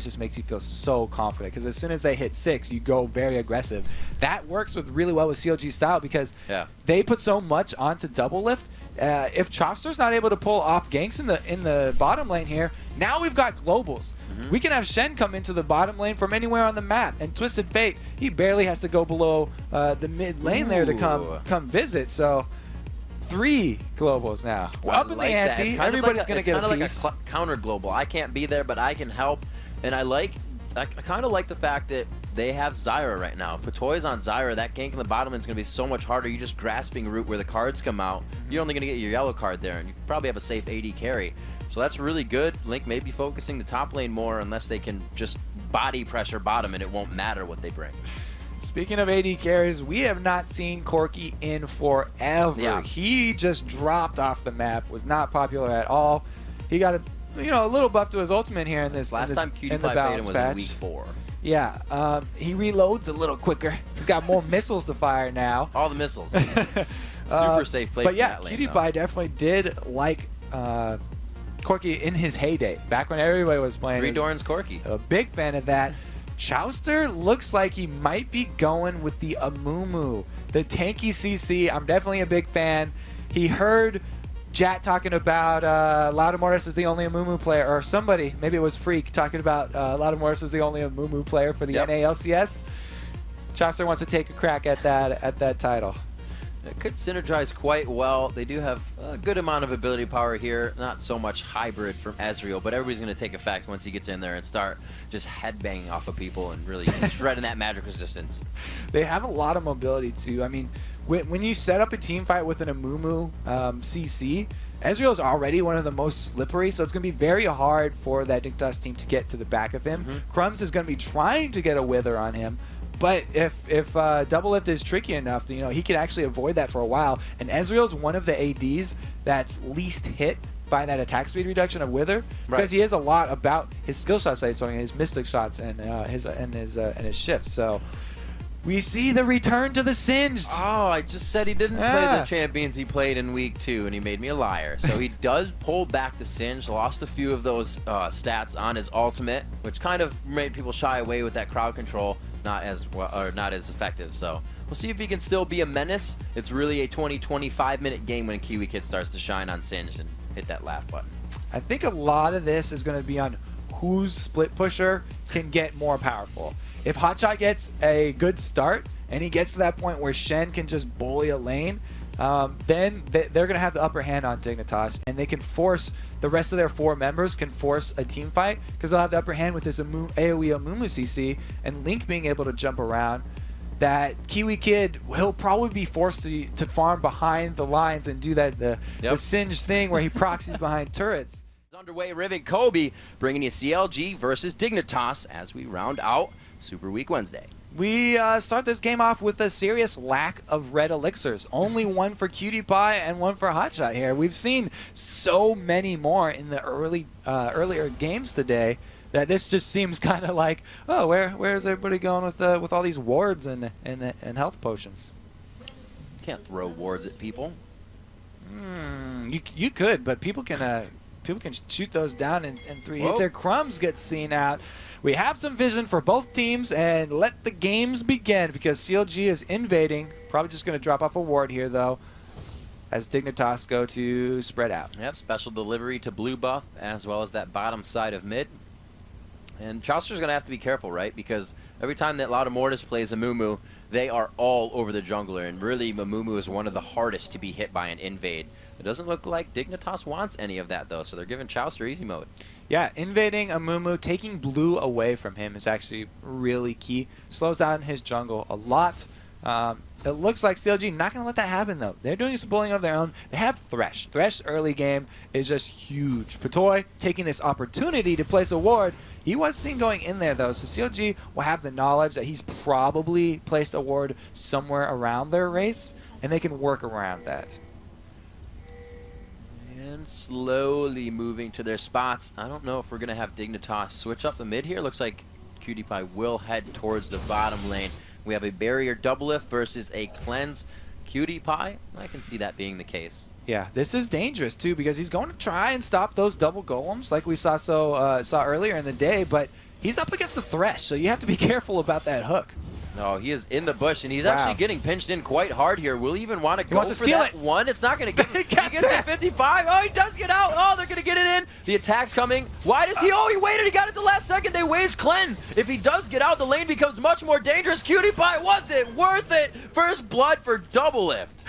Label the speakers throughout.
Speaker 1: just makes you feel so confident because as soon as they hit 6, you go very aggressive. That works really well with CLG's style because they put so much onto double lift. If Chopster's not able to pull off ganks in the bottom lane here, now we've got globals. We can have Shen come into the bottom lane from anywhere on the map, and Twisted Fate, he barely has to go below the mid lane there to come visit. So 3 globals now. We're up in the ante. Everybody's going to get a piece.
Speaker 2: It's like a counter global. I can't be there, but I can help. And I kind of like the fact that they have Zyra right now. If Patoy's on Zyra, that gank in the bottom lane is going to be so much harder. You're just grasping route where the cards come out. You're only going to get your yellow card there, and you probably have a safe AD carry. So that's really good. Link may be focusing the top lane more unless they can just body pressure bottom, and it won't matter what they bring.
Speaker 1: Speaking of AD carries, we have not seen Corki in forever.
Speaker 2: Yeah.
Speaker 1: He just dropped off the map, was not popular at all. He got a little buff to his ultimate here in this
Speaker 2: Last time Cutie Pie played him was in week 4.
Speaker 1: Yeah, he reloads a little quicker. He's got more missiles to fire now.
Speaker 2: All the missiles. Super safe play.
Speaker 1: But yeah,
Speaker 2: that lane,
Speaker 1: Cutie Pie definitely did like Corki in his heyday, back when everybody was playing.
Speaker 2: Three Dorn's Corki.
Speaker 1: A big fan of that. Chowster looks like he might be going with the Amumu, the tanky CC. I'm definitely a big fan. He heard Jat talking about Loudamortis is the only Amumu player, or somebody, maybe it was Freak, talking about Loudamortis is the only Amumu player for the NA LCS. Chowster wants to take a crack at that title.
Speaker 2: It could synergize quite well. They do have a good amount of ability power here. Not so much hybrid from Ezreal, but everybody's going to take effect once he gets in there and start just headbanging off of people and really shredding that magic resistance.
Speaker 1: They have a lot of mobility too. I mean, when you set up a team fight with an Amumu CC, Ezreal is already one of the most slippery, so it's going to be very hard for that Dignitas team to get to the back of him. Crumbs is going to be trying to get a wither on him. But if double lift is tricky enough, he can actually avoid that for a while. And Ezreal's one of the ADs that's least hit by that attack speed reduction of Wither, because he is a lot about his skill shots that he's throwing, his mystic shots, and his shifts. So we see the return to the Singed.
Speaker 2: Oh, I just said he didn't play the champions he played in week 2, and he made me a liar. So he does pull back the Singed, lost a few of those stats on his ultimate, which kind of made people shy away with that crowd control. Not as well, or not as effective. So we'll see if he can still be a menace. It's really a 20-25 minute game when Kiwi Kid starts to shine on Singed and hit that laugh button.
Speaker 1: I think a lot of this is going to be on whose split pusher can get more powerful. If Hotshot gets a good start and he gets to that point where Shen can just bully a lane, then they're going to have the upper hand on Dignitas, and they can force the rest of their 4 members can force a team fight because they'll have the upper hand with this AoE Amumu CC and Link being able to jump around. That Kiwi Kid, he'll probably be forced to farm behind the lines and do that the Singed thing where he proxies behind turrets.
Speaker 2: Underway, Riven Kobe bringing you CLG versus Dignitas as we round out Super Week Wednesday.
Speaker 1: We start this game off with a serious lack of red elixirs. Only one for Cutie Pie and one for Hotshot here. We've seen so many more in the earlier games today that this just seems kind of like, oh, where's everybody going with all these wards and health potions?
Speaker 2: Can't throw wards at people.
Speaker 1: You could, but people can shoot those down in 3 hits. Their Crumbs get seen out. We have some vision for both teams, and let the games begin because CLG is invading. Probably just going to drop off a ward here, though, as Dignitas go to spread out.
Speaker 2: Yep, special delivery to blue buff as well as that bottom side of mid. And Chaucer's going to have to be careful, right? Because every time that Loudamortis plays Amumu, they are all over the jungler, and really Amumu is one of the hardest to be hit by an invade. It doesn't look like Dignitas wants any of that, though, so they're giving Chaucer easy mode.
Speaker 1: Yeah, invading Amumu, taking blue away from him is actually really key. Slows down his jungle a lot. It looks like CLG not going to let that happen, though. They're doing some bullying of their own. They have Thresh. Thresh early game is just huge. Patoy taking this opportunity to place a ward. He was seen going in there, though, so CLG will have the knowledge that he's probably placed a ward somewhere around their race, and they can work around that.
Speaker 2: And slowly moving to their spots. I don't know if we're going to have Dignitas switch up the mid here. Looks like Cutie Pie will head towards the bottom lane. We have a barrier double lift versus a cleanse. Cutie Pie, I can see that being the case.
Speaker 1: Yeah, this is dangerous too because he's going to try and stop those double golems like we saw earlier in the day, but he's up against the Thresh, so you have to be careful about that hook.
Speaker 2: No, he is in the bush, and he's actually getting pinched in quite hard here. Will he even want to go for that one? It's not going to get him. He gets to 55. Oh, he does get out. Oh, they're going to get it in. The attack's coming. Why does he? Oh, he waited. He got it the last second. They waste cleanse. If he does get out, the lane becomes much more dangerous. Cutie Pie, was it worth it? First blood for double lift.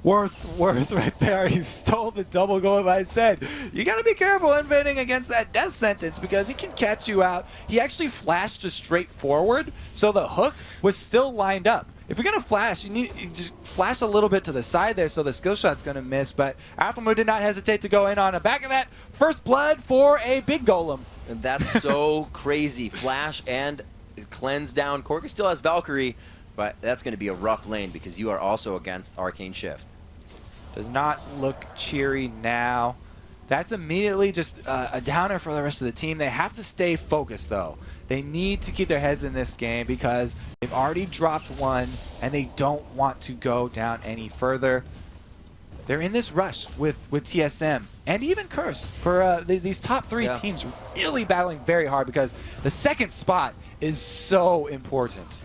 Speaker 1: Worth right there. He stole the double goal. I said, you got to be careful invading against that death sentence because he can catch you out. He actually flashed just straight forward, so the hook was still lined up. If you're going to flash, you just flash a little bit to the side there so the skill shot's going to miss, but Aphromoo did not hesitate to go in on the back of that. First blood for a big golem.
Speaker 2: And that's so crazy. Flash and cleanse down. Corki still has Valkyrie, but that's going to be a rough lane because you are also against Arcane Shift.
Speaker 1: Does not look cheery now. That's immediately just a downer for the rest of the team. They have to stay focused, though. They need to keep their heads in this game because they've already dropped one, and they don't want to go down any further. They're in this rush with TSM and even Curse for these top three teams really battling very hard because the second spot is so important.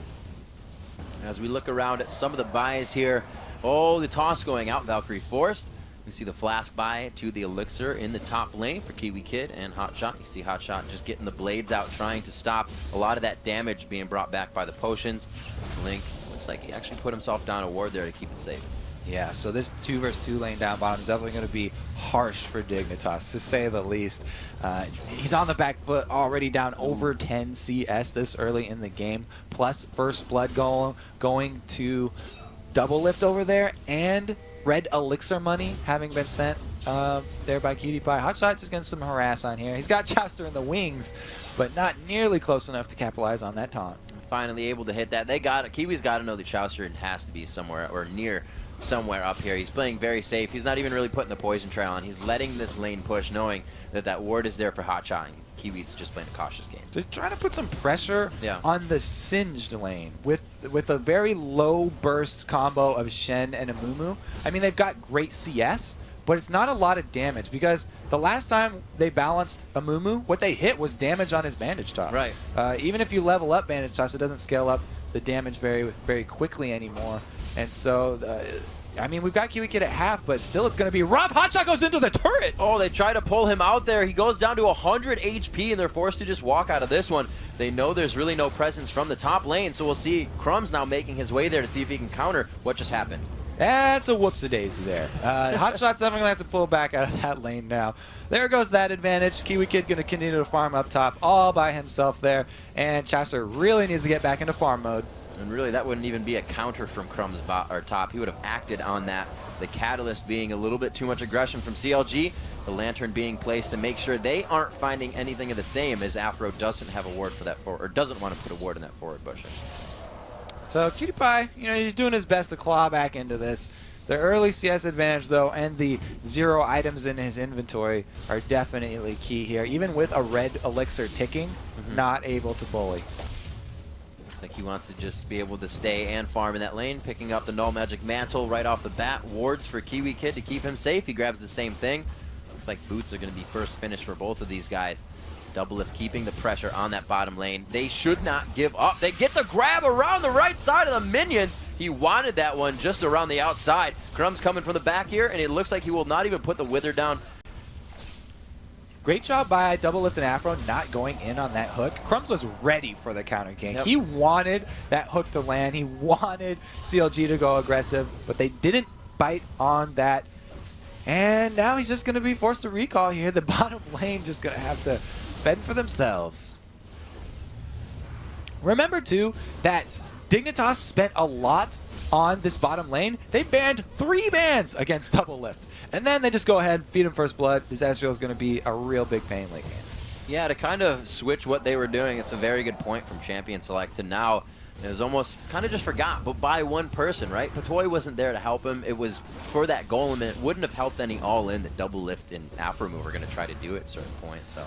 Speaker 2: As we look around at some of the buys here, oh, the toss going out, Valkyrie forced. You see the flask buy to the elixir in the top lane for Kiwi Kid and Hotshot. You see Hotshot just getting the blades out, trying to stop a lot of that damage being brought back by the potions. Link looks like he actually put himself down a ward there to keep it safe.
Speaker 1: Yeah, so this 2 versus 2 lane down bottom is definitely going to be harsh for Dignitas, to say the least. He's on the back foot, already down over 10 CS this early in the game, plus first blood going to double lift over there, and red elixir money having been sent there by Cutie Pie. Hotshot just getting some harass on here. He's got Chowster in the wings, but not nearly close enough to capitalize on that taunt.
Speaker 2: Finally able to hit that. They got it. Kiwi's got to know that Chowster has to be somewhere or near somewhere up here. He's playing very safe. He's not even really putting the poison trail on. He's letting this lane push, knowing that that ward is there for Hotshot. And Kiwi's just playing a cautious game.
Speaker 1: They're trying to put some pressure on the Singed lane with a very low burst combo of Shen and Amumu. I mean, they've got great CS, but it's not a lot of damage because the last time they balanced Amumu, what they hit was damage on his bandage toss.
Speaker 2: Right.
Speaker 1: Even if you level up bandage toss, it doesn't scale up the damage very quickly anymore. And so, I mean, we've got Kiwi Kid at half, but still it's going to be rough. Hotshot goes into the turret.
Speaker 2: Oh, they try to pull him out there. He goes down to 100 HP, and they're forced to just walk out of this one. They know there's really no presence from the top lane, so we'll see Crumbs now making his way there to see if he can counter what just happened.
Speaker 1: That's a whoops-a-daisy there. Hotshot's definitely going to have to pull back out of that lane now. There goes that advantage. Kiwi Kid going to continue to farm up top all by himself there, and Chowster really needs to get back into farm mode.
Speaker 2: And really, that wouldn't even be a counter from Crumb's top. He would have acted on that. The catalyst being a little bit too much aggression from CLG. The lantern being placed to make sure they aren't finding anything of the same, as Afro doesn't have a ward for that forward, or doesn't want to put a ward in that forward bush, I should say.
Speaker 1: So Cutie Pie, you know, he's doing his best to claw back into this. The early CS advantage, though, and the 0 items in his inventory are definitely key here. Even with a red elixir ticking, not able to bully.
Speaker 2: Looks like he wants to just be able to stay and farm in that lane, picking up the Null Magic Mantle right off the bat. Wards for Kiwi Kid to keep him safe. He grabs the same thing. Looks like boots are going to be first finish for both of these guys. Double Lift keeping the pressure on that bottom lane. They should not give up. They get the grab around the right side of the minions. He wanted that one just around the outside. Crumbs coming from the back here, and it looks like he will not even put the Wither down.
Speaker 1: Great job by Double Lift and Afro not going in on that hook. Crumbs was ready for the counter gank. He wanted that hook to land. He wanted CLG to go aggressive, but they didn't bite on that. And now he's just going to be forced to recall here. The bottom lane just going to have to fend for themselves. Remember, too, that Dignitas spent a lot on this bottom lane. They banned 3 bans against Double Lift. And then they just go ahead, feed him first blood. This Ezreal is going to be a real big pain late game.
Speaker 2: Yeah, to kind of switch what they were doing, it's a very good point from Champion Select to now. It was almost kind of just forgot, but by one person, right? Patoy wasn't there to help him. It was for that golem, and it wouldn't have helped any all-in that Double Lift and Aphromoo were going to try to do at a certain point. So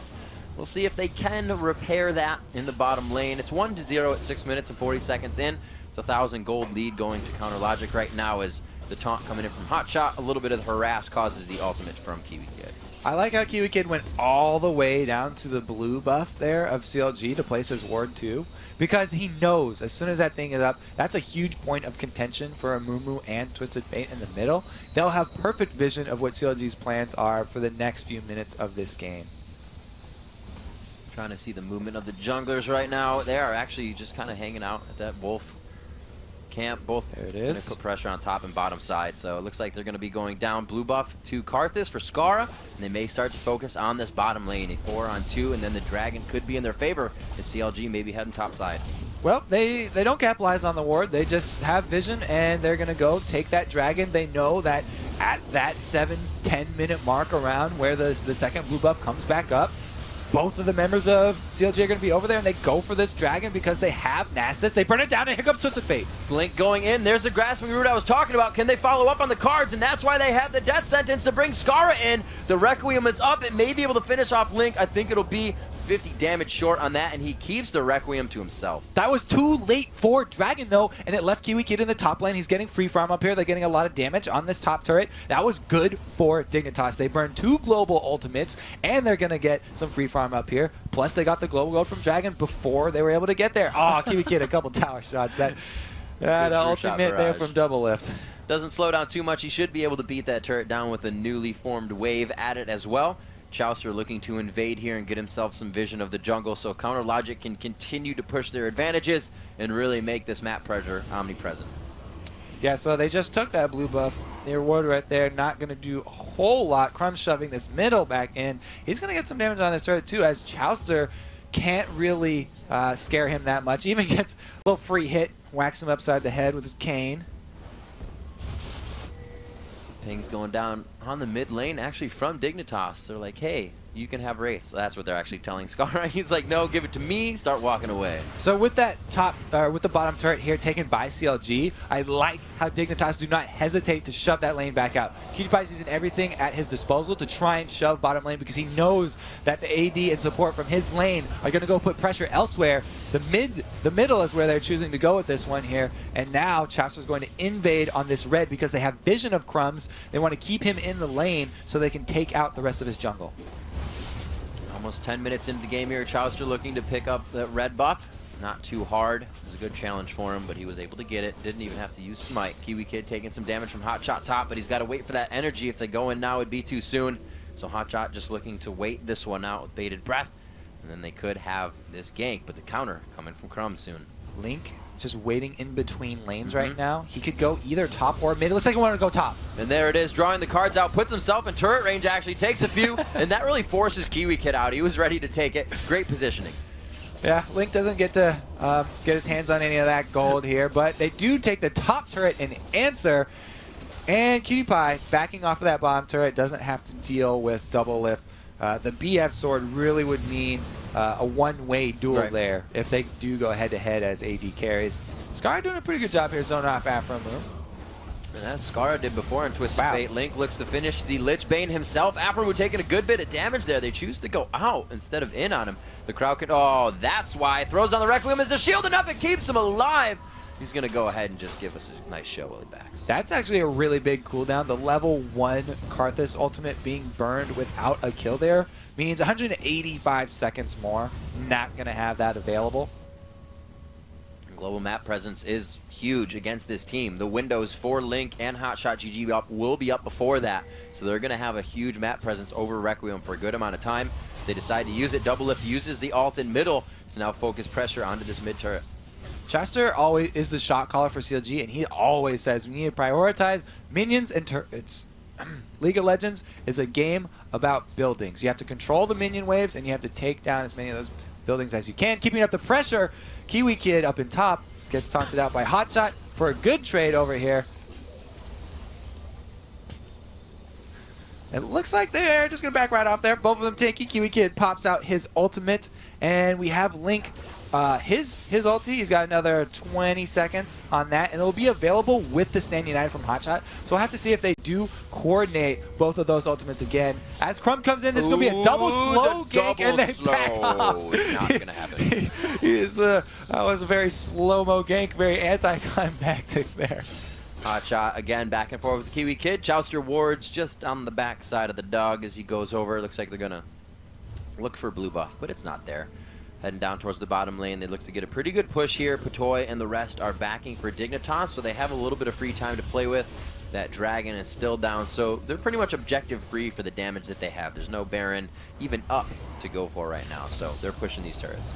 Speaker 2: we'll see if they can repair that in the bottom lane. It's 1-0 at 6 minutes and 40 seconds in. It's a 1,000 gold lead going to Counter Logic right now as the taunt coming in from Hotshot. A little bit of the harass causes the ultimate from Kiwi Kid.
Speaker 1: I like how Kiwi Kid went all the way down to the blue buff there of CLG to place his ward too, because he knows as soon as that thing is up, that's a huge point of contention for a Mumu and Twisted Fate in the middle. They'll have perfect vision of what CLG's plans are for the next few minutes of this game.
Speaker 2: Trying to see the movement of the junglers right now. They are actually just kind of hanging out at that wolf camp. Both
Speaker 1: there it
Speaker 2: going
Speaker 1: is.
Speaker 2: to put pressure on top and bottom side. So it looks like they're going to be going down blue buff to Karthus for Skara. And they may start to focus on this bottom lane. A 4-on-2, and then the dragon could be in their favor. The CLG maybe heading top side.
Speaker 1: Well, they don't capitalize on the ward. They just have vision, and they're going to go take that dragon. They know that at that 7-10 minute mark around where the second blue buff comes back up, both of the members of CLG are going to be over there, and they go for this dragon because they have Nasus. They burn it down, and here comes Twisted Fate.
Speaker 2: Blink going in. There's the grasping root I was talking about. Can they follow up on the cards? And that's why they have the death sentence to bring Skara in. The Requiem is up. It may be able to finish off Link. I think it'll be 50 damage short on that, and he keeps the Requiem to himself.
Speaker 1: That was too late for Dragon, though, and it left Kiwi Kid in the top lane. He's getting free farm up here. They're getting a lot of damage on this top turret. That was good for Dignitas. They burned 2 global ultimates, and they're going to get some free farm up here. Plus, they got the global gold from Dragon before they were able to get there. Oh, Kiwi Kid, a couple tower shots. That ultimate there from Double Lift.
Speaker 2: Doesn't slow down too much. He should be able to beat that turret down with a newly formed wave at it as well. Chaucer looking to invade here and get himself some vision of the jungle, so Counter Logic can continue to push their advantages and really make this map pressure omnipresent.
Speaker 1: Yeah, so they just took that blue buff. Their ward right there, not going to do a whole lot. Crumb shoving this middle back in. He's going to get some damage on this turret too, as Chaucer can't really scare him that much. Even gets a little free hit, whacks him upside the head with his cane.
Speaker 2: Ping's going down on the mid lane, actually from Dignitas. They're like, hey, you can have Wraiths. So that's what they're actually telling Skara. He's like, no, give it to me, start walking away.
Speaker 1: So with that with the bottom turret here taken by CLG, I like how Dignitas do not hesitate to shove that lane back out. PewDiePie's using everything at his disposal to try and shove bottom lane because he knows that the AD and support from his lane are going to go put pressure elsewhere. The middle is where they're choosing to go with this one here, and now Chaucer's going to invade on this red because they have vision of Crumbs. They want to keep him in the lane so they can take out the rest of his jungle.
Speaker 2: Almost 10 minutes into the game here. Chaucer looking to pick up the red buff. Not too hard. It was a good challenge for him, but he was able to get it. Didn't even have to use Smite. Kiwi Kid taking some damage from Hotshot top, but he's got to wait for that energy. If they go in now, it'd be too soon. So Hotshot just looking to wait this one out with bated breath, and then they could have this gank, but the counter coming from Crumb soon.
Speaker 1: Link just waiting in between lanes right now. He could go either top or mid. It looks like he wanted to go top.
Speaker 2: And there it is, drawing the cards out, puts himself in turret range, actually takes a few, and that really forces Kiwi Kid out. He was ready to take it. Great positioning.
Speaker 1: Yeah, Link doesn't get to get his hands on any of that gold here, but they do take the top turret and answer. And PewDiePie, backing off of that bottom turret, doesn't have to deal with double lift. The BF sword really would mean a one-way duel there if they do go head-to-head as AD carries. Skara doing a pretty good job here zoning off Afro Moon.
Speaker 2: And as Skara did before in Twisted Fate, Link looks to finish the Lich Bane himself. Afro Moon taking a good bit of damage there. They choose to go out instead of in on him. The crowd can, oh, that's why. Throws on the Requiem as the shield enough, it keeps him alive. He's going to go ahead and just give us a nice show while he backs.
Speaker 1: That's actually a really big cooldown. The level 1 Karthus ultimate being burned without a kill there means 185 seconds more. Not going to have that available.
Speaker 2: Global map presence is huge against this team. The windows for Link and Hotshot GG will be up before that. So they're going to have a huge map presence over Requiem for a good amount of time. They decide to use it. Double Lift uses the ult in middle to now focus pressure onto this mid turret.
Speaker 1: Chester always is the shot caller for CLG, and he always says we need to prioritize minions and turrets. League of Legends is a game about buildings. You have to control the minion waves, and you have to take down as many of those buildings as you can. Keeping up the pressure, Kiwi Kid up in top gets taunted out by Hotshot for a good trade over here. It looks like they're just going to back right off there. Both of them tanky. Kiwi Kid pops out his ultimate, and we have Link. His ulti, he's got another 20 seconds on that, and it'll be available with the Stand United from Hotshot. So we'll have to see if they do coordinate both of those ultimates again. As Crumb comes in, this is going to be a double slow gank, and they back off.
Speaker 2: Not going to happen.
Speaker 1: That was a very slow-mo gank, very anti-climactic there.
Speaker 2: Hot shot again, back and forth with the Kiwi Kid. Jouster wards just on the back side of the dog as he goes over. Looks like they're going to look for blue buff, but it's not there. Heading down towards the bottom lane, they look to get a pretty good push here. Patoy and the rest are backing for Dignitas, so they have a little bit of free time to play with. That dragon is still down, so they're pretty much objective free for the damage that they have. There's no Baron even up to go for right now, so they're pushing these turrets.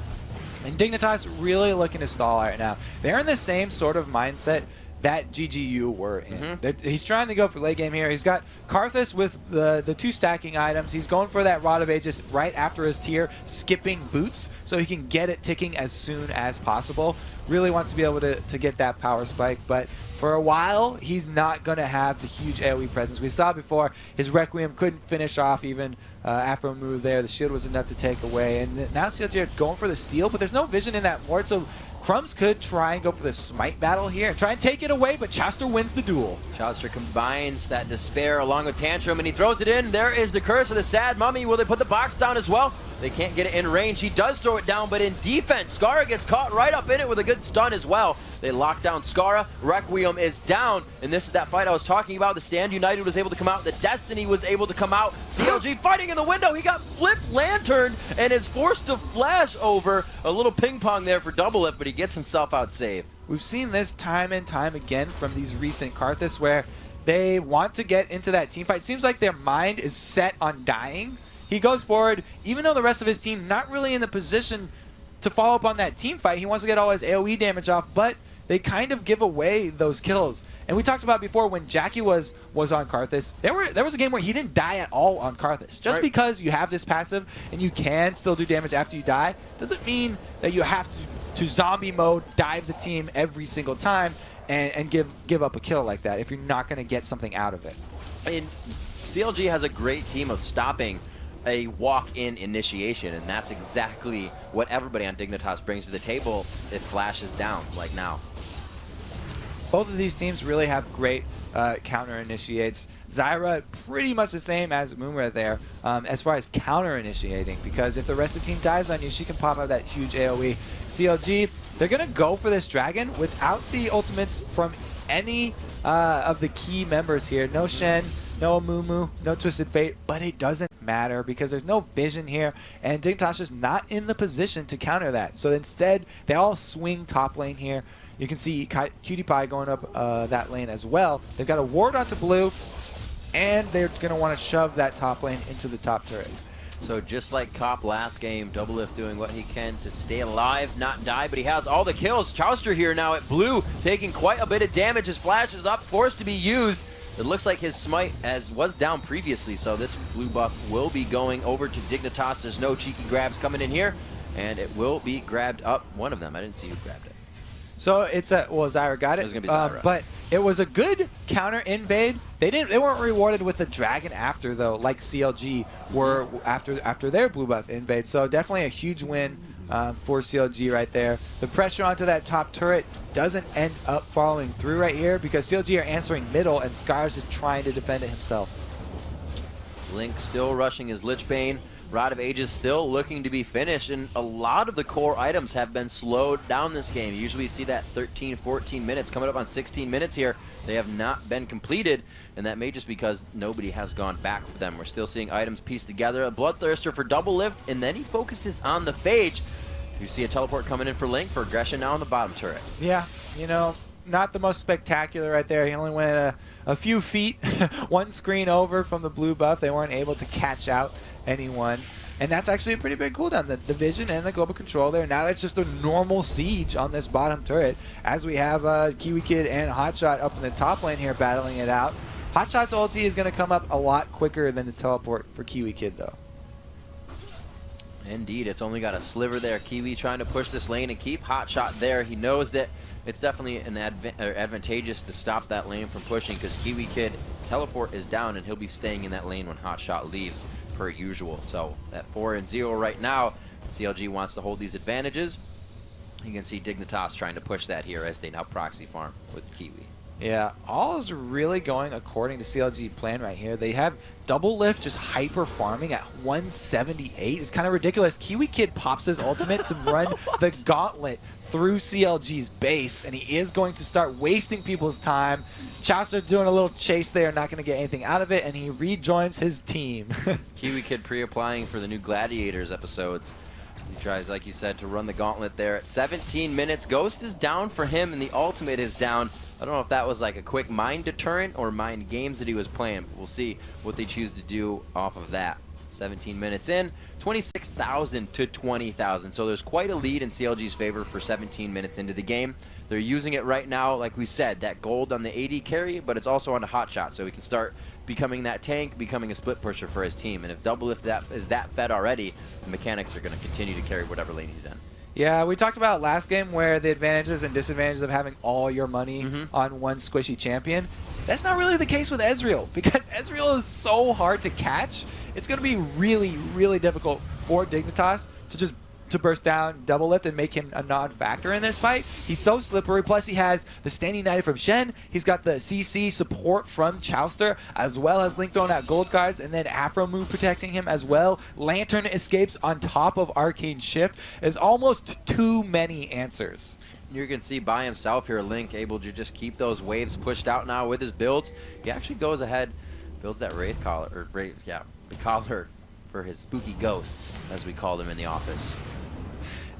Speaker 1: And Dignitas really looking to stall right now. They're in the same sort of mindset that GGU were in. He's trying to go for late game here. He's got Karthus with the 2 stacking items. He's going for that Rod of Aegis right after his tier, skipping boots so he can get it ticking as soon as possible. Really wants to be able to get that power spike, but for a while, he's not going to have the huge AoE presence. We saw before, his Requiem couldn't finish off even after a move there. The shield was enough to take away, and now CLG are going for the steal, but there's no vision in that ward, so Crumbs could try and go for the smite battle here and try and take it away, but Chauster wins the duel.
Speaker 2: Chauster combines that despair along with Tantrum, and he throws it in. There is the curse of the sad mummy. Will they put the box down as well? They can't get it in range. He does throw it down, but in defense, Skara gets caught right up in it with a good stun as well. They lock down Skara. Requiem is down, and this is that fight I was talking about. The Stand United was able to come out. The Destiny was able to come out. CLG fighting in the window. He got flipped lantern and is forced to flash over. A little ping pong there for Double Lift, but he gets himself out safe.
Speaker 1: We've seen this time and time again from these recent Karthus where they want to get into that team fight. It seems like their mind is set on dying. He goes forward, even though the rest of his team not really in the position to follow up on that team fight. He wants to get all his AoE damage off, but they kind of give away those kills. And we talked about before when Jackie was on Karthus, there was a game where he didn't die at all on Karthus. Just because you have this passive and you can still do damage after you die, doesn't mean that you have to zombie mode, dive the team every single time and give up a kill like that if you're not going to get something out of it.
Speaker 2: And CLG has a great team of stopping a walk-in initiation, and that's exactly what everybody on Dignitas brings to the table. It flashes down, like now.
Speaker 1: Both of these teams really have great counter initiates. Zyra, pretty much the same as Moonra there as far as counter initiating, because if the rest of the team dives on you, she can pop out that huge AoE. CLG, they're going to go for this dragon without the ultimates from any of the key members here. No Shen, no Amumu, no Twisted Fate, but it doesn't matter because there's no vision here, and Dignitas is not in the position to counter that. So instead, they all swing top lane here. You can see Cutie Pie going up that lane as well. They've got a ward onto blue, and they're going to want to shove that top lane into the top turret.
Speaker 2: So just like Cop last game, Double Lift doing what he can to stay alive, not die, but he has all the kills. Chauster here now at blue, taking quite a bit of damage. His flash is up, forced to be used. It looks like his smite was down previously, so this blue buff will be going over to Dignitas. There's no cheeky grabs coming in here, and it will be grabbed up. One of them, I didn't see who grabbed it.
Speaker 1: So it's well, Zyra got it.
Speaker 2: It was gonna be Zyra.
Speaker 1: But it was a good counter invade. They weren't rewarded with the dragon after though, like CLG were after their blue buff invade. So definitely a huge win for CLG right there. The pressure onto that top turret doesn't end up following through right here because CLG are answering middle and Scar's just trying to defend it himself.
Speaker 2: Link still rushing his Lich Bane. Rod of Ages still looking to be finished, and a lot of the core items have been slowed down this game. You usually see that 13, 14 minutes, coming up on 16 minutes here. They have not been completed, and that may just because nobody has gone back for them. We're still seeing items pieced together. A Bloodthirster for Double Lift, and then he focuses on the Phage. You see a teleport coming in for Link for aggression now on the bottom turret.
Speaker 1: Yeah, you know, not the most spectacular right there. He only went a few feet, one screen over from the blue buff. They weren't able to catch out anyone, and that's actually a pretty big cooldown. The vision and the global control there. Now that's just a normal siege on this bottom turret as we have Kiwi Kid and Hotshot up in the top lane here battling it out. Hotshot's ulti is going to come up a lot quicker than the teleport for Kiwi Kid though.
Speaker 2: Indeed, it's only got a sliver there. Kiwi trying to push this lane and keep Hotshot there. He knows that it's definitely an advantageous to stop that lane from pushing because Kiwi Kid teleport is down and he'll be staying in that lane when Hotshot leaves per usual. So at 4-0 right now, CLG wants to hold these advantages. You can see Dignitas trying to push that here as they now proxy farm with Kiwi.
Speaker 1: Yeah, all is really going according to CLG plan right here. They have double lift just hyper farming at 178. It's kind of ridiculous. Kiwi Kid pops his ultimate to run the gauntlet through CLG's base, and he is going to start wasting people's time. Chaucer doing a little chase there, not going to get anything out of it, and he rejoins his team.
Speaker 2: Kiwi Kid pre-applying for the new Gladiators episodes. He tries, like you said, to run the gauntlet there at 17 minutes. Ghost is down for him, and the ultimate is down. I don't know if that was like a quick mind deterrent or mind games that he was playing, but we'll see what they choose to do off of that. 17 minutes in, 26,000 to 20,000. So there's quite a lead in CLG's favor for 17 minutes into the game. They're using it right now, like we said, that gold on the AD carry, but it's also on the hot shot, so he can start becoming that tank, becoming a split pusher for his team. And if double lift that is that fed already, the mechanics are going to continue to carry whatever lane he's in.
Speaker 1: Yeah, we talked about last game where the advantages and disadvantages of having all your money on one squishy champion. That's not really the case with Ezreal, because Ezreal is so hard to catch. It's going to be really, really difficult for Dignitas to just burst down double lift and make him a non-factor in this fight. He's so slippery, plus he has the Stand United from Shen, he's got the CC support from Chauster, as well as Link throwing out gold cards, and then Afro move protecting him as well. Lantern escapes on top of Arcane Shift is almost too many answers.
Speaker 2: You can see by himself here, Link able to just keep those waves pushed out now with his builds. He actually goes ahead, builds that Wraith Collar, or the collar for his spooky ghosts, as we call them in the office.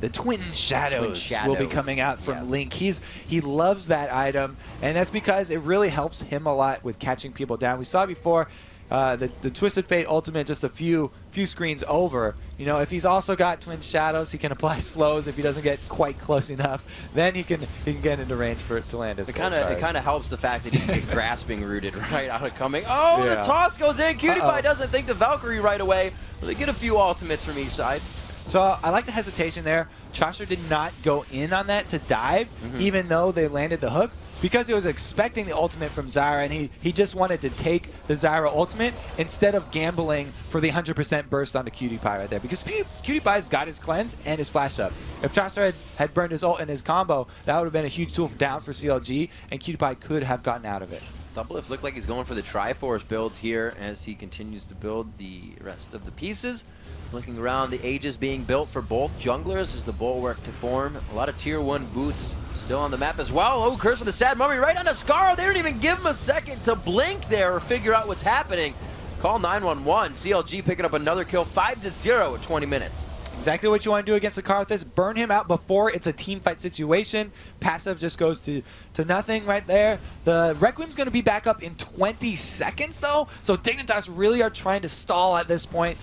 Speaker 1: The Twin Shadows will be coming out from Link. He loves that item, and that's because it really helps him a lot with catching people down. We saw before the Twisted Fate ultimate just a few screens over. You know, if he's also got Twin Shadows, he can apply slows if he doesn't get quite close enough. Then he can get into range for it to land his gold card.
Speaker 2: It kind of helps the fact that he can get grasping rooted right out of coming. Oh, yeah. The toss goes in. Cutie Pie doesn't think the Valkyrie right away. They get a few ultimates from each side.
Speaker 1: So I like the hesitation there. Chaucer did not go in on that to dive, even though they landed the hook, because he was expecting the ultimate from Zyra, and he just wanted to take the Zyra ultimate instead of gambling for the 100% burst onto Cutie Pie right there, because Cutie Pie's got his cleanse and his flash up. If Chaucer had burned his ult and his combo, that would have been a huge tool down for CLG, and Cutie Pie could have gotten out of it.
Speaker 2: Doublelift looked like he's going for the Triforce build here as he continues to build the rest of the pieces. Looking around, the Aegis being built for both junglers as the bulwark to form. A lot of tier 1 boots still on the map as well. Oh, Curse of the Sad Mummy right on Scar. They didn't even give him a second to blink there or figure out what's happening. Call 911. CLG picking up another kill, 5-0 at 20 minutes.
Speaker 1: Exactly what you want to do against the Karthus. Burn him out before it's a team fight situation. Passive just goes to nothing right there. The Requiem's going to be back up in 20 seconds, though. So Dignitas really are trying to stall at this point.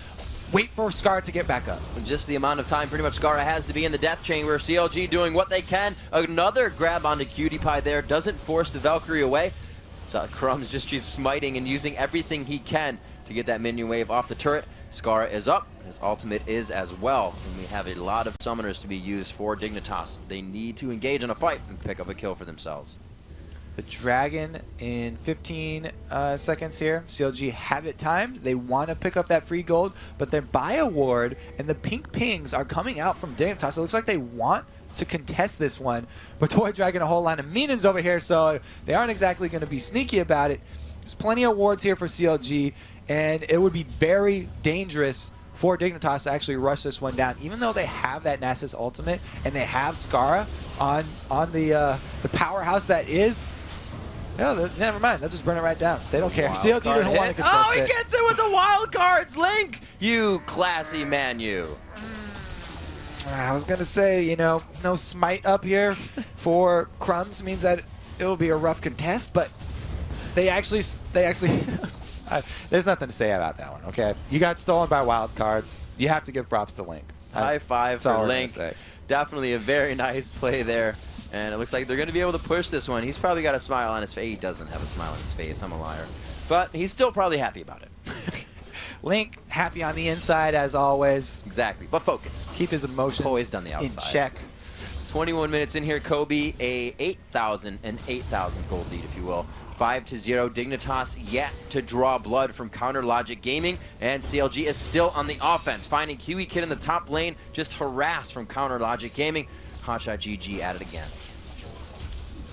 Speaker 1: Wait for Scar to get back up.
Speaker 2: Just the amount of time pretty much Scar has to be in the death chamber. CLG doing what they can. Another grab onto Cutie Pie there. Doesn't force the Valkyrie away. So Crumbs just smiting and using everything he can to get that minion wave off the turret. Scar is up. His ultimate is as well. And we have a lot of summoners to be used for Dignitas. They need to engage in a fight and pick up a kill for themselves.
Speaker 1: The Dragon in 15 seconds here. CLG have it timed. They want to pick up that free gold, but their buy award and the pink pings are coming out from Dignitas. It looks like they want to contest this one, but Toy Dragon a whole line of minions over here, so they aren't exactly going to be sneaky about it. There's plenty of wards here for CLG, and it would be very dangerous for Dignitas to actually rush this one down, even though they have that Nasus ultimate and they have Skara on the powerhouse that is. No, never mind. They'll just burn it right down. They don't care. CLG doesn't want to contest
Speaker 2: Oh, he gets it with the wild cards, Link! You classy man, you.
Speaker 1: I was gonna say, you know, no smite up here for Crumbs means that it will be a rough contest, but they actually there's nothing to say about that one. Okay, you got stolen by wild cards. You have to give props to Link.
Speaker 2: High five for Link. Definitely a very nice play there. And it looks like they're going to be able to push this one. He's probably got a smile on his face. He doesn't have a smile on his face. I'm a liar. But he's still probably happy about it.
Speaker 1: Link, happy on the inside as always.
Speaker 2: Exactly. But focus.
Speaker 1: Keep his emotions
Speaker 2: poised on the outside.
Speaker 1: In check.
Speaker 2: 21 minutes in here, Kobe. A 8,000 gold lead, if you will. 5-0. Dignitas yet to draw blood from Counter Logic Gaming. And CLG is still on the offense. Finding Kiwi Kid in the top lane. Just harassed from Counter Logic Gaming. Hotshot GG at it again.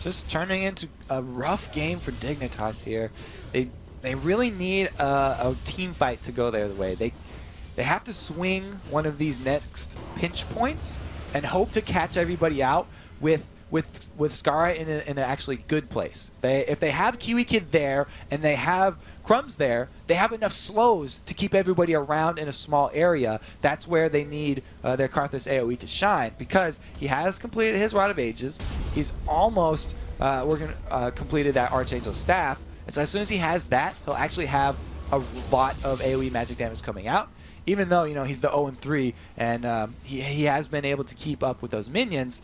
Speaker 1: just turning into a rough game for Dignitas here. They really need a team fight to go their way. They have to swing one of these next pinch points and hope to catch everybody out with Skara in an actually good place. If they have Kiwi Kid there and they have Crumbs there, they have enough slows to keep everybody around in a small area. That's where they need their Karthus AoE to shine, because he has completed his Rod of Ages. He's almost completed that Archangel Staff. And so as soon as he has that, he'll actually have a lot of AoE magic damage coming out. Even though, he's the 0-3 and he has been able to keep up with those minions.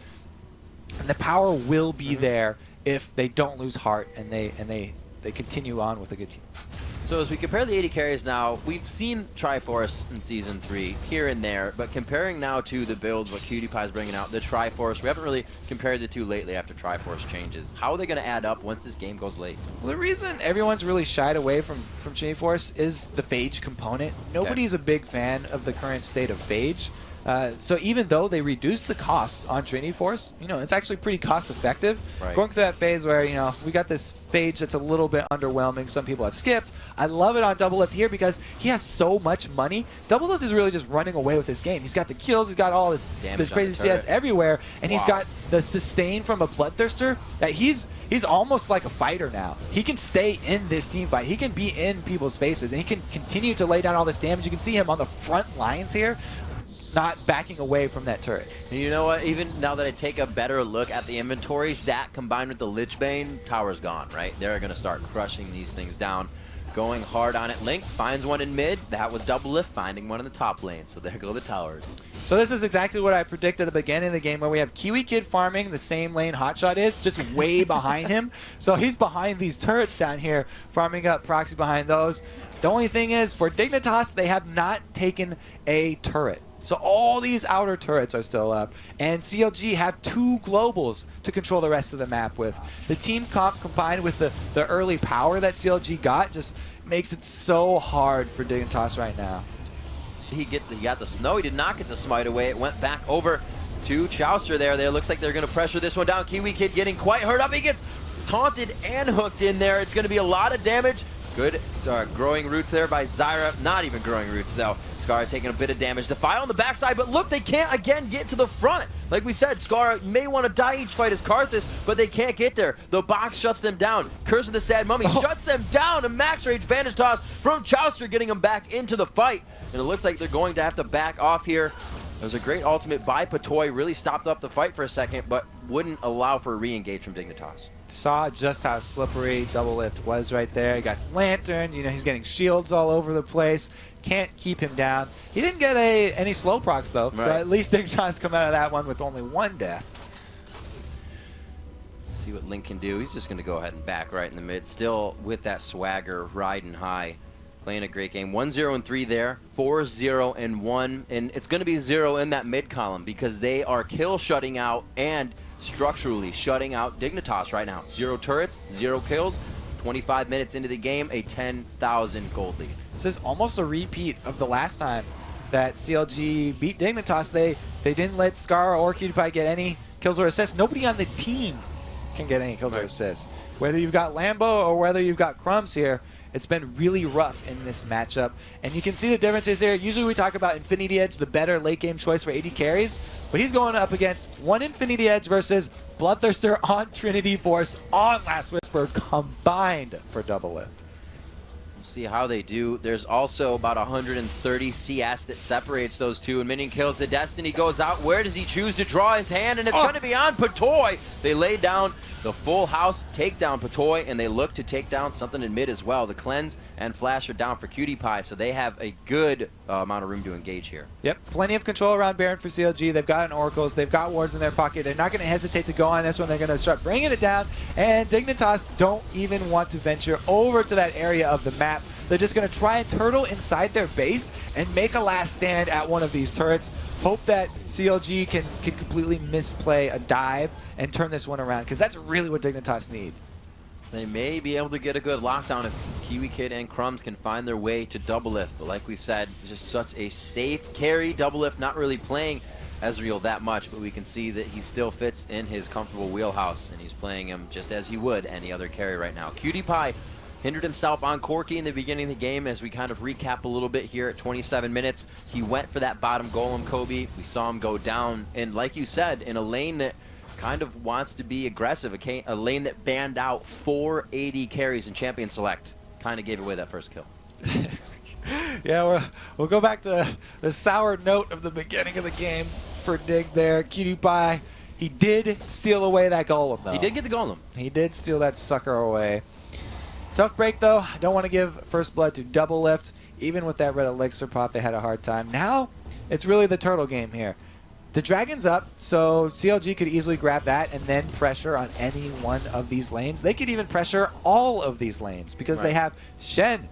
Speaker 1: And the power will be there if they don't lose heart and they continue on with a good team.
Speaker 2: So as we compare the AD carries now, we've seen Triforce in Season 3 here and there, but comparing now to the builds, what QtPie is bringing out, the Triforce, we haven't really compared the two lately after Triforce changes. How are they going to add up once this game goes late?
Speaker 1: Well, the reason everyone's really shied away from Triforce is the Phage component. Nobody's a big fan of the current state of Phage. So even though they reduced the cost on Trinity Force, it's actually pretty cost effective.
Speaker 2: Right.
Speaker 1: Going through that phase where, we got this Phage that's a little bit underwhelming. Some people have skipped. I love it on Doublelift here because he has so much money. Doublelift is really just running away with this game. He's got the kills, he's got all this crazy CS everywhere, and he's got the sustain from a Bloodthirster that he's almost like a fighter now. He can stay in this team fight. He can be in people's faces, and he can continue to lay down all this damage. You can see him on the front lines here, not backing away from that turret.
Speaker 2: And you know what? Even now that I take a better look at the inventories, that combined with the Lich Bane, tower's gone, right? They're going to start crushing these things down, going hard on it. Link finds one in mid. That was Doublelift finding one in the top lane. So there go the towers. So
Speaker 1: this is exactly what I predicted at the beginning of the game, where we have Kiwi Kid farming the same lane Hotshot is, just way behind him. So he's behind these turrets down here, farming up proxy behind those. The only thing is, for Dignitas, they have not taken a turret. So all these outer turrets are still up, and CLG have 2 globals to control the rest of the map with. The team comp combined with the early power that CLG got just makes it so hard for Dignitas right now.
Speaker 2: He got the snow. He did not get the smite away. It went back over to Chaucer there. It looks like they're going to pressure this one down. Kiwi Kid getting quite hurt up. He gets taunted and hooked in there. It's going to be a lot of damage. Good growing roots there by Zyra. Not even growing roots, though. Skara taking a bit of damage. Defile on the backside, but look, they can't again get to the front. Like we said, Skara may want to die each fight as Karthus, but they can't get there. The box shuts them down. Curse of the Sad Mummy shuts them down. A max range bandage toss from Chaucer, getting them back into the fight. And it looks like they're going to have to back off here. There's a great ultimate by Patoy. Really stopped up the fight for a second, but wouldn't allow for a re-engage from Dignitas.
Speaker 1: Saw just how slippery Doublelift was right there. He got his lantern, he's getting shields all over the place. Can't keep him down. He didn't get any slow procs though, so at least Dignitas come out of that one with only 1 death.
Speaker 2: See what Link can do. He's just going to go ahead and back right in the mid. Still with that swagger, riding high. Playing a great game. 1-0-3 there, 4-0-1, and it's going to be 0 in that mid column because they are kill shutting out and structurally shutting out Dignitas right now. 0 turrets, 0 kills, 25 minutes into the game, a 10,000 gold lead.
Speaker 1: This is almost a repeat of the last time that CLG beat Dignitas. They didn't let Skara or QtPie get any kills or assists. Nobody on the team can get any kills or assists. Whether you've got Lambo or whether you've got Crumbs here, it's been really rough in this matchup. And you can see the differences here. Usually we talk about Infinity Edge, the better late game choice for AD carries, but he's going up against 1 Infinity Edge versus Bloodthirster on Trinity Force on Last Whisper combined for Doublelift.
Speaker 2: We'll see how they do. There's also about 130 CS that separates those two, and minion kills. The Destiny goes out. Where does he choose to draw his hand? And it's going to be on Patoy. They lay down the full house, take down Patoy, and they look to take down something in mid as well. The Cleanse and Flash are down for QtPie, so they have a good amount of room to engage here.
Speaker 1: Yep, plenty of control around Baron for CLG. They've got an Oracles, they've got wards in their pocket. They're not going to hesitate to go on this one. They're going to start bringing it down, and Dignitas don't even want to venture over to that area of the map. They're just going to try and turtle inside their base and make a last stand at one of these turrets. Hope that CLG can completely misplay a dive and turn this one around, because that's really what Dignitas need.
Speaker 2: They may be able to get a good lockdown if Kiwi Kid and Crumbs can find their way to Doublelift. But like we said, just such a safe carry. Doublelift not really playing Ezreal that much, but we can see that he still fits in his comfortable wheelhouse, and he's playing him just as he would any other carry right now. Cutie Pie hindered himself on Corki in the beginning of the game. As we kind of recap a little bit here at 27 minutes, he went for that bottom golem, Kobe. We saw him go down, and like you said, in a lane that kind of wants to be aggressive, a lane that banned out 4 AD carries in Champion Select. Kind of gave away that first kill.
Speaker 1: Yeah, we'll go back to the sour note of the beginning of the game for Dig there. Cutie Pie, he did steal away that golem, though.
Speaker 2: He did get the golem.
Speaker 1: He did steal that sucker away. Tough break, though. I don't want to give First Blood to Double Lift. Even with that red elixir pop, they had a hard time. Now, it's really the turtle game here. The dragon's up, so CLG could easily grab that and then pressure on any one of these lanes. They could even pressure all of these lanes because they have Shen.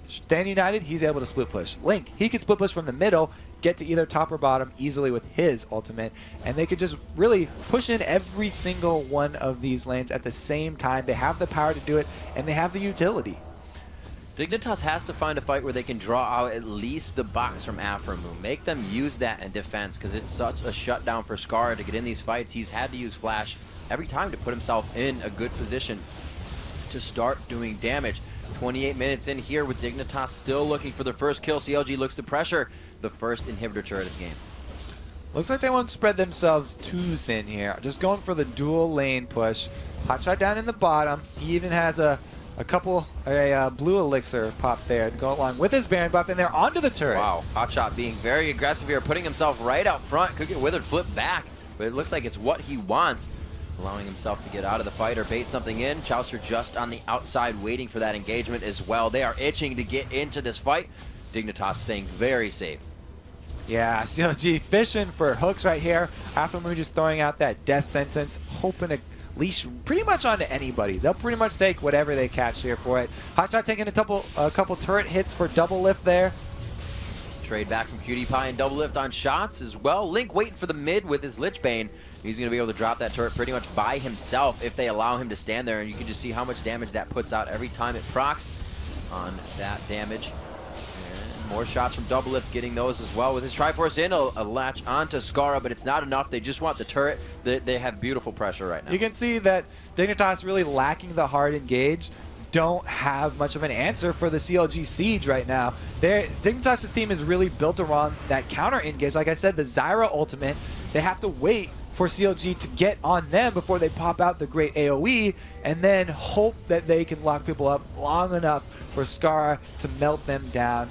Speaker 1: Stand United, he's able to split push. Link, he can split push from the middle, get to either top or bottom easily with his ultimate, and they could just really push in every single one of these lanes at the same time. They have the power to do it, and they have the utility.
Speaker 2: Dignitas has to find a fight where they can draw out at least the box from Aframu. Make them use that in defense, because it's such a shutdown for Scar to get in these fights. He's had to use Flash every time to put himself in a good position to start doing damage. 28 minutes in here with Dignitas still looking for their first kill. CLG looks to pressure the first inhibitor turret of the game.
Speaker 1: Looks like they won't spread themselves too thin here. Just going for the dual lane push. Hotshot down in the bottom. He even has a blue elixir pop there to go along with his Baron buff, and they're onto the turret.
Speaker 2: Wow, Hotshot being very aggressive here, putting himself right out front. Could get Withered flip back, but it looks like it's what he wants. Allowing himself to get out of the fight or bait something in. Chaucer just on the outside waiting for that engagement as well. They are itching to get into this fight. Dignitas staying very safe.
Speaker 1: Yeah, CLG fishing for hooks right here. Aframu just throwing out that death sentence, hoping to leash pretty much onto anybody. They'll pretty much take whatever they catch here for it. Hotshot taking a couple turret hits for Double Lift there.
Speaker 2: Trade back from Cutie Pie and Double Lift on shots as well. Link waiting for the mid with his Lich Bane. He's going to be able to drop that turret pretty much by himself if they allow him to stand there, and you can just see how much damage that puts out every time it procs on that damage. And more shots from Double Lift, getting those as well with his Triforce in, a latch onto Skara, but it's not enough. They just want the turret. They have beautiful pressure right now.
Speaker 1: You can see that Dignitas really lacking the hard engage. Don't have much of an answer for the CLG siege right now. Dignitas' team is really built around that counter engage. Like I said, the Zyra ultimate, they have to wait for CLG to get on them before they pop out the great AoE, and then hope that they can lock people up long enough for Scar to melt them down.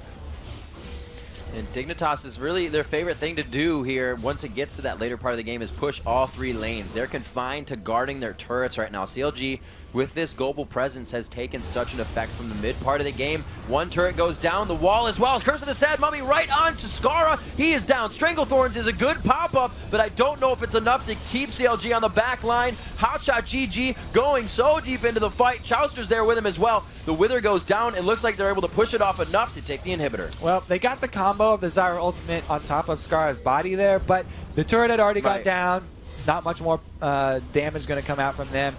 Speaker 2: And Dignitas is really their favorite thing to do here once it gets to that later part of the game is push all 3 lanes. They're confined to guarding their turrets right now. CLG, with this global presence, has taken such an effect from the mid part of the game. One turret goes down, the wall as well. Curse of the Sad Mummy right onto Skara. He is down. Stranglethorns is a good pop-up, but I don't know if it's enough to keep CLG on the back line. Hotshot GG going so deep into the fight. Chaucer's there with him as well. The Wither goes down. It looks like they're able to push it off enough to take the inhibitor.
Speaker 1: Well, they got the combo of the Zyra ultimate on top of Skara's body there, but the turret had already gone down. Not much more damage going to come out from them.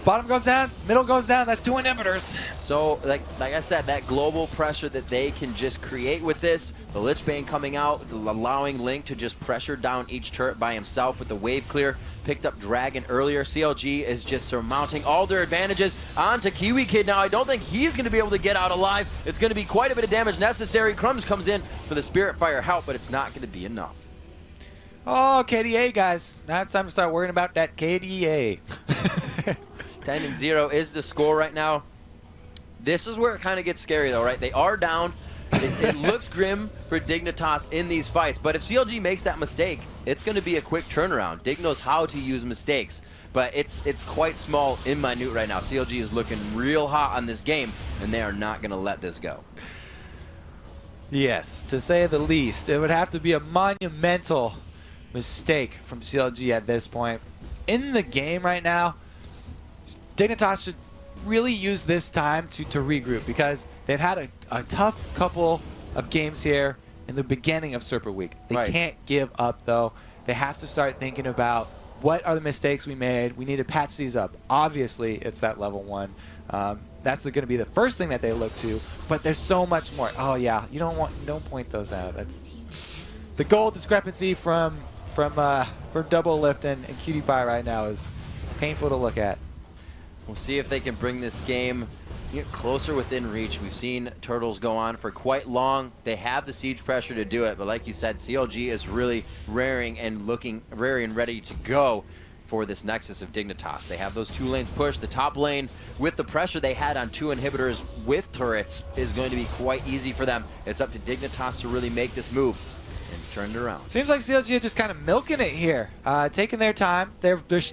Speaker 1: Bottom goes down, middle goes down. That's 2 inhibitors.
Speaker 2: So, like I said, that global pressure that they can just create with this, the Lich Bane coming out, allowing Link to just pressure down each turret by himself with the wave clear. Picked up Dragon earlier. CLG is just surmounting all their advantages onto Kiwi Kid now. I don't think he's going to be able to get out alive. It's going to be quite a bit of damage necessary. Crumbs comes in for the Spirit Fire help, but it's not going to be enough.
Speaker 1: Oh, KDA, guys. Now it's time to start worrying about that KDA.
Speaker 2: 10-0 is the score right now. This is where it kind of gets scary, though, right? They are down. It looks grim for Dignitas in these fights, but if CLG makes that mistake, it's going to be a quick turnaround. Dig knows how to use mistakes, but it's quite small and minute right now. CLG is looking real hot on this game, and they are not going to let this go.
Speaker 1: Yes, to say the least. It would have to be a monumental mistake from CLG at this point. In the game right now, Dignitas should really use this time to regroup, because they've had a tough couple of games here in the beginning of Serpent Week. They can't give up, though. They have to start thinking about what are the mistakes we made. We need to patch these up. Obviously, it's that level 1. That's going to be the first thing that they look to, but there's so much more. Oh yeah, don't point those out. That's the goal discrepancy from from Double Lift and Cutie Pie right now is painful to look at.
Speaker 2: We'll see if they can bring this game closer within reach. We've seen Turtles go on for quite long. They have the siege pressure to do it, but like you said, CLG is really raring and ready to go for this nexus of Dignitas. They have those 2 lanes pushed. The top lane, with the pressure they had on 2 inhibitors with turrets, is going to be quite easy for them. It's up to Dignitas to really make this move and turn it around.
Speaker 1: Seems like CLG are just kind of milking it here, taking their time.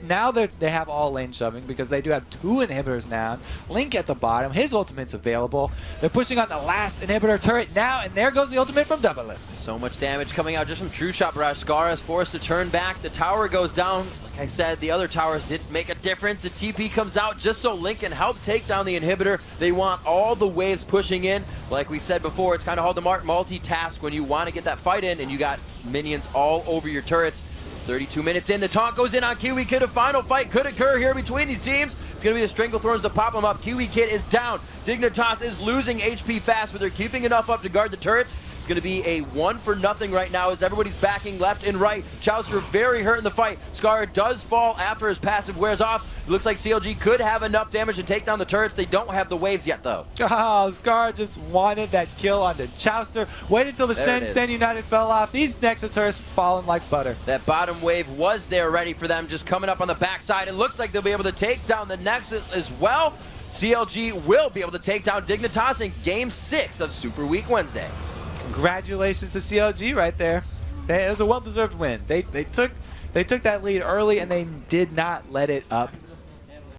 Speaker 1: Now they have all lane shoving because they do have 2 inhibitors now. Link at the bottom, his ultimate's available. They're pushing on the last inhibitor turret now, and there goes the ultimate from Double Lift.
Speaker 2: So much damage coming out just from True Shot Barrage. Scar is forced to turn back. The tower goes down. Like I said, the other towers didn't make a difference. The TP comes out just so Link can help take down the inhibitor. They want all the waves pushing in. Like we said before, it's kind of hard to multitask when you want to get that fight in and you got minions all over your turrets. 32 minutes in, the taunt goes in on Kiwi Kid. A final fight could occur here between these teams. It's going to be the Stranglethorns to pop them up. Kiwi Kid is down. Dignitas is losing HP fast, but they're keeping enough up to guard the turrets. It's going to be a 1-for-0 right now as everybody's backing left and right. Chowster very hurt in the fight. Scar does fall after his passive wears off. It looks like CLG could have enough damage to take down the turrets. They don't have the waves yet, though.
Speaker 1: Oh, Scar just wanted that kill onto Chowster. Waited until the Stand United fell off. These Nexus turrets falling like butter.
Speaker 2: That bottom wave was there ready for them, just coming up on the backside. It looks like they'll be able to take down the Nexus as well. CLG will be able to take down Dignitas in Game 6 of Super Week Wednesday.
Speaker 1: Congratulations to CLG right there. It was a well-deserved win. They took that lead early and they did not let it up.